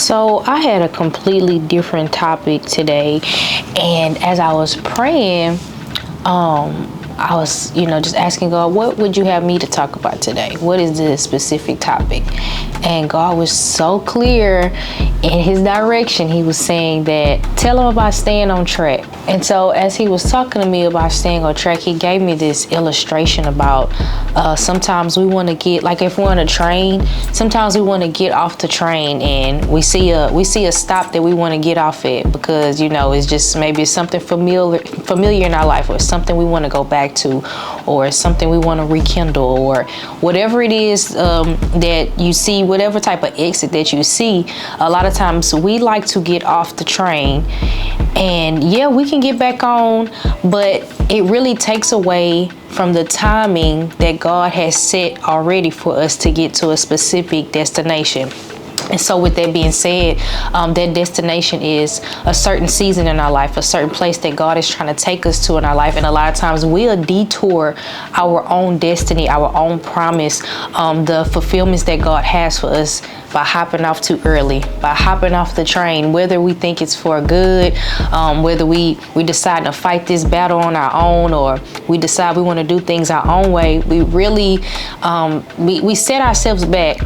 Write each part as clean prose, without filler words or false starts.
So I had a completely different topic today, and as I was praying, I was, just asking God, what would you have me to talk about today? What is the specific topic? And God was so clear in his direction. He was saying that, tell him about staying on track. And so as he was talking to me about staying on track, he gave me this illustration about sometimes we want to get, like if we're on a train, sometimes we want to get off the train and we see a stop that we want to get off at because, it's just maybe it's something familiar in our life, or something we want to go back to, or something we want to rekindle, or whatever it is that you see, whatever type of exit that you see. A lot of times we like to get off the train, and yeah, we can get back on, but it really takes away from the timing that God has set already for us to get to a specific destination. And so with that being said, that destination is a certain season in our life, a certain place that God is trying to take us to in our life. And a lot of times we'll detour our own destiny, our own promise, the fulfillments that God has for us by hopping off too early, by hopping off the train, whether we think it's for good, whether we decide to fight this battle on our own, or we decide we want to do things our own way. We really, we set ourselves back.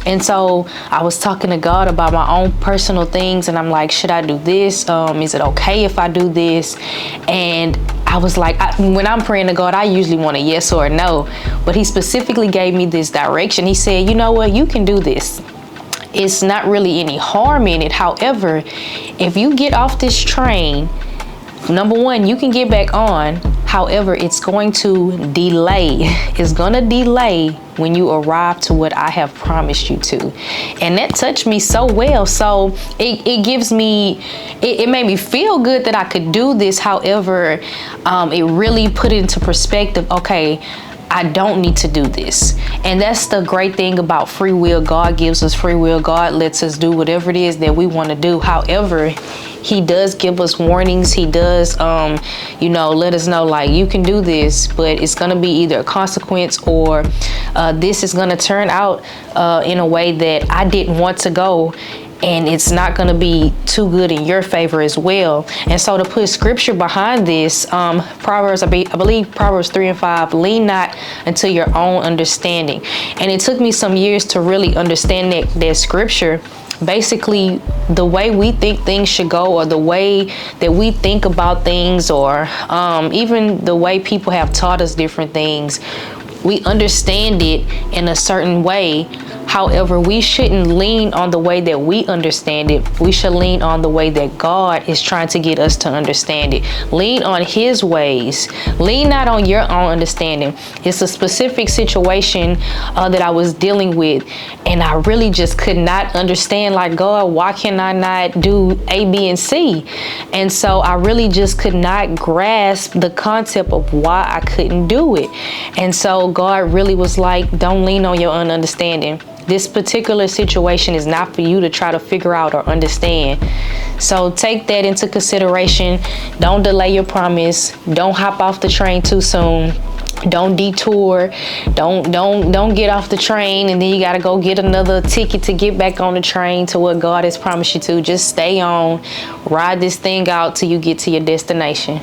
And so I was talking to God about my own personal things, and I'm like, should I do this? Is it okay if I do this? And I was like, when I'm praying to God, I usually want a yes or a no, but he specifically gave me this direction. He said, you know what, you can do this. It's not really any harm in it. However, if you get off this train, number one, you can get back on. However, it's going to delay. It's going to delay when you arrive to what I have promised you to. And that touched me so well. So it gives me, it made me feel good that I could do this. However, it really put it into perspective. Okay, I don't need to do this. And that's the great thing about free will. God gives us free will. God lets us do whatever it is that we want to do. However, he does give us warnings. He does, let us know, like, you can do this, but it's going to be either a consequence, or this is going to turn out in a way that I didn't want to go. And it's not going to be too good in your favor as well. And so to put scripture behind this, Proverbs, I believe Proverbs 3:5, lean not unto your own understanding. And it took me some years to really understand that scripture. Basically, the way we think things should go, or the way that we think about things, or even the way people have taught us different things, we understand it in a certain way. However, we shouldn't lean on the way that we understand it. We should lean on the way that God is trying to get us to understand it. Lean on his ways. Lean not on your own understanding. It's a specific situation that I was dealing with, and I really just could not understand, like, God, why can I not do A, B, and C? And so I really just could not grasp the concept of why I couldn't do it. And so God really was like, don't lean on your own understanding. This particular situation is not for you to try to figure out or understand. So take that into consideration. Don't delay your promise. Don't hop off the train too soon. Don't detour. Don't get off the train and then you got to go get another ticket to get back on the train to what God has promised you to. Just stay on, ride this thing out till you get to your destination.